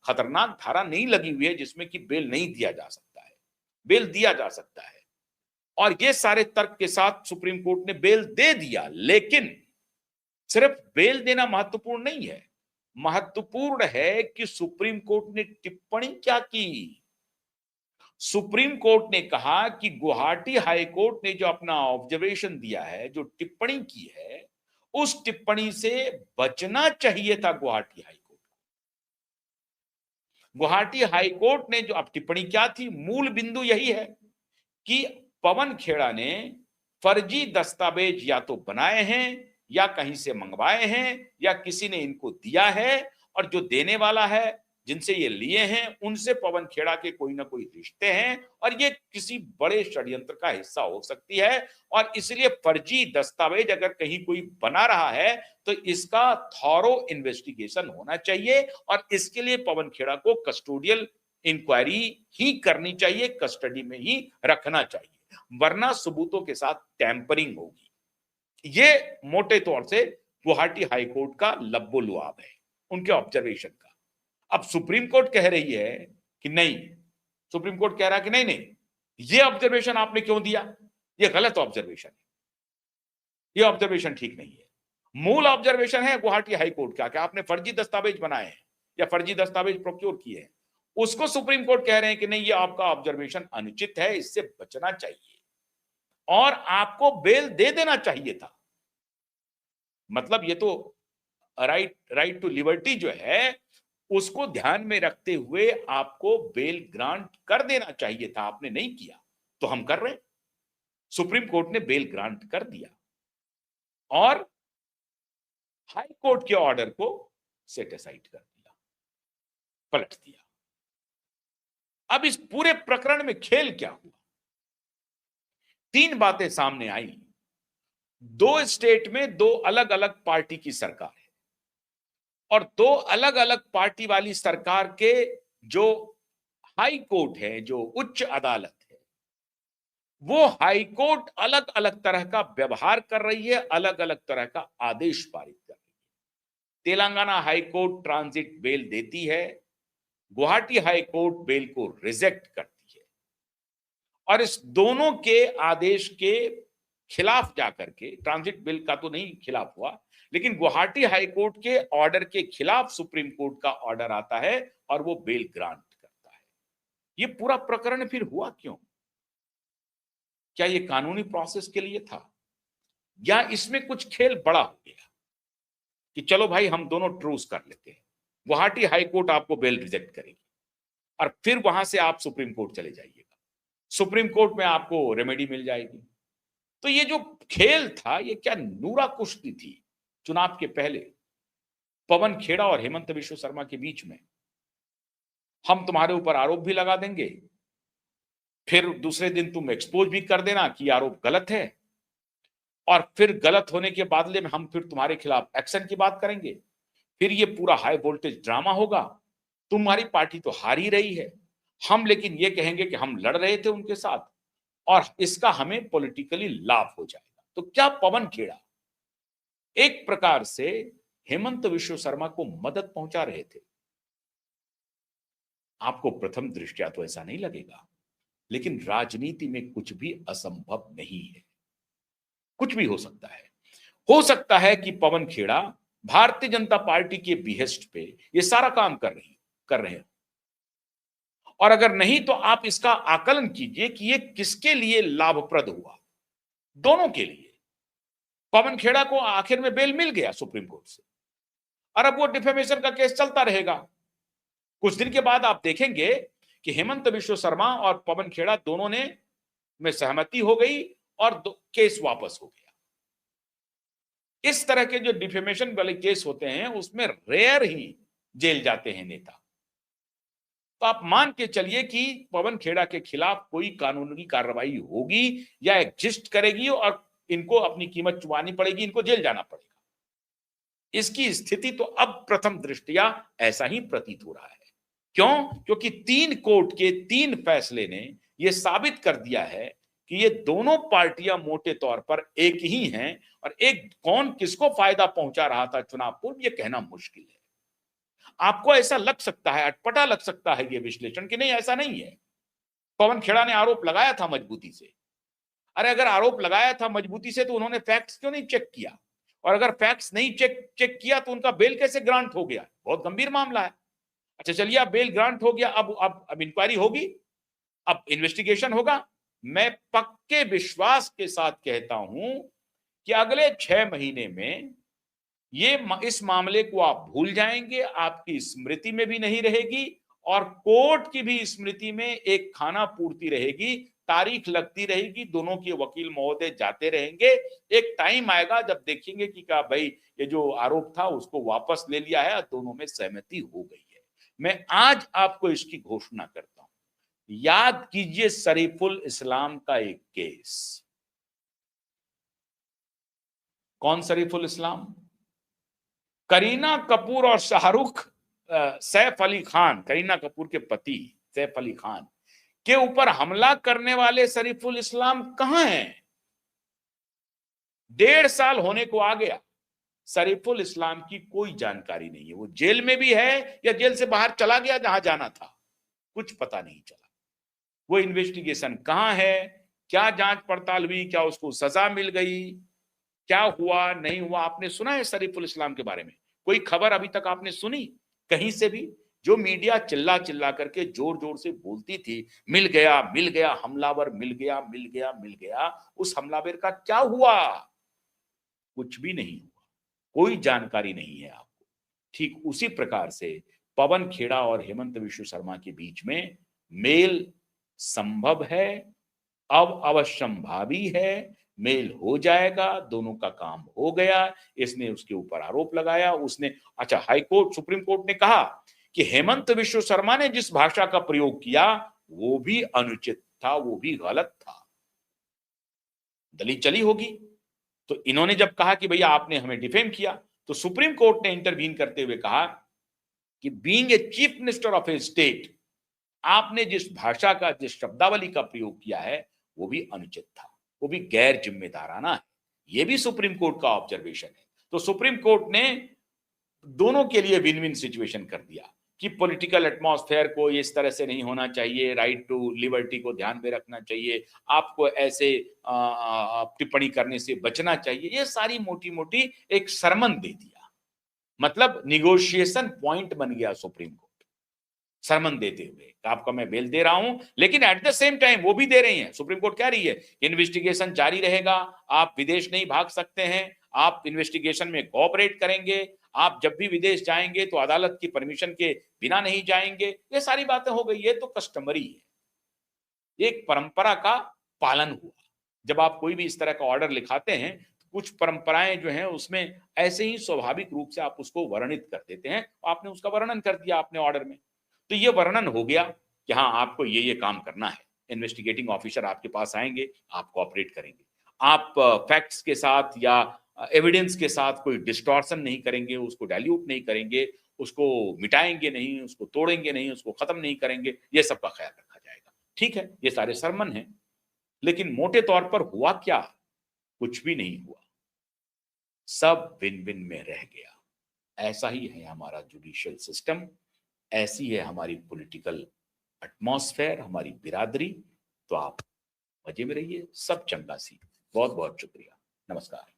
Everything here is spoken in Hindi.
खतरनाक धारा नहीं लगी हुई है जिसमें कि बेल नहीं दिया जा सकता है, बेल दिया जा सकता है। और ये सारे तर्क के साथ सुप्रीम कोर्ट ने बेल दे दिया, लेकिन सिर्फ बेल देना महत्वपूर्ण नहीं है, महत्वपूर्ण है कि सुप्रीम कोर्ट ने टिप्पणी क्या की। सुप्रीम कोर्ट ने कहा कि गुवाहाटी हाई कोर्ट ने जो अपना ऑब्जर्वेशन दिया है, जो टिप्पणी की है, उस टिप्पणी से बचना चाहिए था Guwahati high court. Guwahati high court ने जो अब टिप्पणी क्या थी, मूल बिंदु यही है कि पवन खेड़ा ने फर्जी दस्तावेज या तो बनाए हैं या कहीं से मंगवाए हैं या किसी ने इनको दिया है, और जो देने वाला है, जिनसे ये लिए हैं, उनसे पवन खेड़ा के कोई ना कोई रिश्ते हैं और ये किसी बड़े षड्यंत्र का हिस्सा हो सकती है। और इसलिए फर्जी दस्तावेज अगर कहीं कोई बना रहा है तो इसका थॉरो इन्वेस्टिगेशन होना चाहिए और इसके लिए पवन खेड़ा को कस्टोडियल इंक्वायरी ही करनी चाहिए, कस्टडी में ही रखना चाहिए, वरना सबूतों के साथ टैंपरिंग होगी। ये मोटे तौर से गुवाहाटी हाई कोर्ट का लब्बो लुआब है, उनके ऑब्जर्वेशन का। अब सुप्रीम कोर्ट कह रही है कि नहीं, सुप्रीम कोर्ट कह रहा है कि नहीं नहीं, ये ऑब्जर्वेशन आपने क्यों दिया, ये गलत ऑब्जर्वेशन है, ये ऑब्जर्वेशन ठीक नहीं है। मूल ऑब्जर्वेशन है गुवाहाटी हाई कोर्ट का कि आपने फर्जी दस्तावेज बनाए हैं या फर्जी दस्तावेज प्रोक्योर किए हैं। उसको सुप्रीम कोर्ट कह रहे हैं कि नहीं, ये आपका ऑब्जर्वेशन अनुचित है, इससे बचना चाहिए और आपको बेल दे देना चाहिए था। मतलब ये तो राइट टू लिबर्टी जो है उसको ध्यान में रखते हुए आपको बेल ग्रांट कर देना चाहिए था, आपने नहीं किया, तो हम कर रहे हैं। सुप्रीम कोर्ट ने बेल ग्रांट कर दिया और हाई कोर्ट के ऑर्डर को सेट असाइड कर दिया, पलट दिया। अब इस पूरे प्रकरण में खेल क्या हुआ, तीन बातें सामने आई। दो स्टेट में दो अलग अलग पार्टी की सरकार है और दो अलग अलग पार्टी वाली सरकार के जो हाई कोर्ट है, जो उच्च अदालत है, वो हाई कोर्ट अलग अलग तरह का व्यवहार कर रही है, अलग अलग तरह का आदेश पारित कर रही है। Telangana high court transit bail देती है, गुवाहाटी हाई कोर्ट बेल को रिजेक्ट करती है और इस दोनों के आदेश के खिलाफ जाकर के, ट्रांजिट बिल का तो नहीं खिलाफ हुआ, लेकिन गुवाहाटी हाई कोर्ट के ऑर्डर के खिलाफ सुप्रीम कोर्ट का ऑर्डर आता है और वो बेल ग्रांट करता है। ये पूरा प्रकरण फिर हुआ क्यों? क्या ये कानूनी प्रोसेस के लिए था या इसमें कुछ खेल बड़ा हो गया कि चलो भाई हम दोनों ट्रूस कर लेते हैं, गुवाहाटी हाई कोर्ट आपको बेल रिजेक्ट करेगी और फिर वहां से आप सुप्रीम कोर्ट चले जाइएगा, सुप्रीम कोर्ट में आपको रेमेडी मिल जाएगी। तो ये जो खेल था, ये क्या नूरा कुश्ती थी चुनाव के पहले पवन खेड़ा और हेमंत बिश्व शर्मा के बीच में। हम तुम्हारे ऊपर आरोप भी लगा देंगे, फिर दूसरे दिन तुम एक्सपोज भी कर देना कि आरोप गलत है, और फिर गलत होने के बदले में हम फिर तुम्हारे खिलाफ एक्शन की बात करेंगे। फिर ये पूरा हाई वोल्टेज ड्रामा होगा। तुम्हारी पार्टी तो हार ही रही है, हम लेकिन ये कहेंगे कि हम लड़ रहे थे उनके साथ और इसका हमें पॉलिटिकली लाभ हो जाएगा। तो क्या पवन खेड़ा एक प्रकार से हेमंत बिश्व शर्मा को मदद पहुंचा रहे थे? आपको प्रथम दृष्टया तो ऐसा नहीं लगेगा, लेकिन राजनीति में कुछ भी असंभव नहीं है, कुछ भी हो सकता है। हो सकता है कि पवन खेड़ा भारतीय जनता पार्टी के बिहेस्ट पे ये सारा काम कर रहे हैं, और अगर नहीं तो आप इसका आकलन कीजिए कि ये किसके लिए लाभप्रद हुआ। दोनों के लिए। पवन खेड़ा को आखिर में बेल मिल गया सुप्रीम कोर्ट से और अब वो डिफेमेशन का केस चलता रहेगा। कुछ दिन के बाद आप देखेंगे कि हेमंत बिश्व शर्मा और पवन खेड़ा दोनों ने में सहमति हो गई और केस वापस हो गया। इस तरह के जो डिफेमेशन वाले केस होते हैं उसमें रेयर ही जेल जाते हैं नेता। तो आप मान के चलिए कि पवन खेड़ा के खिलाफ कोई कानूनी कार्रवाई होगी या एग्जिस्ट करेगी और इनको अपनी कीमत चुकानी पड़ेगी, इनको जेल जाना पड़ेगा। इसकी स्थिति तो अब प्रथम दृष्टया ऐसा ही प्रतीत हो रहा है। क्यों? क्योंकि तीन कोर्ट के तीन फैसले ने यह साबित कर दिया है कि ये दोनों पार्टियां मोटे तौर पर एक ही हैं और एक कौन किसको फायदा पहुंचा रहा था चुनाव पूर्व, यह कहना मुश्किल है। आपको ऐसा लग सकता है, अटपटा लग सकता है ये विश्लेषण कि नहीं ऐसा नहीं है, पवन खेड़ा ने आरोप लगाया था मजबूती से। अरे अगर आरोप लगाया था मजबूती से तो उन्होंने फैक्ट्स क्यों नहीं चेक किया? और अगर फैक्ट्स नहीं चेक किया तो उनका बेल कैसे ग्रांट हो गया? बहुत गंभीर मामला है। अच्छा चलिए, अब बेल ग्रांट हो गया, अब इंक्वायरी होगी, अब इन्वेस्टिगेशन होगा। मैं पक्के विश्वास के साथ कहता हूं कि अगले 6 महीने में इस मामले को आप भूल जाएंगे, आपकी स्मृति में भी नहीं रहेगी और कोर्ट की भी स्मृति में एक खाना पूर्ति रहेगी, तारीख लगती रहेगी, दोनों के वकील महोदय जाते रहेंगे। एक टाइम आएगा जब देखेंगे कि क्या भाई ये जो आरोप था उसको वापस ले लिया है, दोनों में सहमति हो गई है। मैं आज आपको इसकी घोषणा करता हूं, याद कीजिए शरीफुल इस्लाम का एक केस। कौन शरीफुल इस्लाम? करीना कपूर और शाहरुख, सैफ अली खान, करीना कपूर के पति सैफ अली खान के ऊपर हमला करने वाले शरीफुल इस्लाम कहां हैं? 1.5 साल होने को आ गया, शरीफुल इस्लाम की कोई जानकारी नहीं है। वो जेल में भी है या जेल से बाहर चला गया जहां जाना था, कुछ पता नहीं चला। वो इन्वेस्टिगेशन कहां है? क्या जांच पड़ताल हुई? क्या उसको सजा मिल गई? क्या हुआ नहीं हुआ? आपने सुना है शरीफुल इस्लाम के बारे में? कोई खबर अभी तक आपने सुनी कहीं से भी? जो मीडिया चिल्ला चिल्ला करके जोर जोर से बोलती थी मिल गया हमलावर, मिल गया, उस हमलावर का क्या हुआ? कुछ भी नहीं हुआ, कोई जानकारी नहीं है आपको। ठीक उसी प्रकार से पवन खेड़ा और हेमंत विश्व शर्मा के बीच में मेल संभव है, अब अवश्यंभावी है, मेल हो जाएगा, दोनों का काम हो गया। इसने उसके ऊपर आरोप लगाया, उसने अच्छा हाईकोर्ट सुप्रीम कोर्ट ने कहा कि हेमंत विश्व शर्मा ने जिस भाषा का प्रयोग किया वो भी अनुचित था, वो भी गलत था, दलील चली होगी। तो इन्होंने जब कहा कि भैया आपने हमें डिफेम किया, तो सुप्रीम कोर्ट ने इंटरवीन करते हुए कहा कि being a chief minister of A state, आपने जिस भाषा का, जिस शब्दावली का प्रयोग किया है वो भी अनुचित था, वो भी गैर जिम्मेदाराना है। ये भी सुप्रीम कोर्ट का ऑब्जर्वेशन है। तो सुप्रीम कोर्ट ने दोनों के लिए विन विन सिचुएशन कर दिया कि पॉलिटिकल एटमॉस्फेयर को इस तरह से नहीं होना चाहिए, राइट टू लिबर्टी को ध्यान में रखना चाहिए, आपको ऐसे टिप्पणी करने से बचना चाहिए। ये सारी मोटी मोटी एक सरमन दे दिया, मतलब निगोशिएशन पॉइंट बन गया सुप्रीम कोर्ट सरमन देते हुए। आपका मैं बेल दे रहा हूं, लेकिन एट द सेम टाइम वो भी दे रही है, सुप्रीम कोर्ट कह रही है इन्वेस्टिगेशन जारी रहेगा, आप विदेश नहीं भाग सकते हैं, आप इन्वेस्टिगेशन में कोऑपरेट करेंगे, आप जब भी विदेश जाएंगे तो अदालत की परमिशन के बिना नहीं जाएंगे। ये सारी बातें हो गई, ये तो कस्टमरी है, एक परंपरा का पालन हुआ। जब आप कोई भी इस तरह का ऑर्डर लिखाते हैं, कुछ परंपराएं जो हैं उसमें ऐसे ही स्वाभाविक रूप से आप उसको वर्णित कर देते हैं। आपने उसका वर्णन कर दिया आपने ऑर्डर में, तो ये वर्णन हो गया कि हाँ आपको ये काम करना है। इन्वेस्टिगेटिंग ऑफिसर आपके पास आएंगे, आप कोऑपरेट करेंगे, आप फैक्ट्स के साथ या एविडेंस के साथ कोई डिस्टॉर्शन नहीं करेंगे, उसको डाइल्यूट नहीं करेंगे, उसको मिटाएंगे नहीं, उसको तोड़ेंगे नहीं, उसको खत्म नहीं करेंगे, ये सब का ख्याल रखा जाएगा। ठीक है, ये सारे सरमन हैं, लेकिन मोटे तौर पर हुआ क्या? कुछ भी नहीं हुआ, सब विन विन में रह गया। ऐसा ही है हमारा जुडिशियल सिस्टम, ऐसी है हमारी पॉलिटिकल एटमॉस्फेयर, हमारी बिरादरी। तो आप मजे में रहिए, सब चंगा सी। बहुत बहुत शुक्रिया, नमस्कार।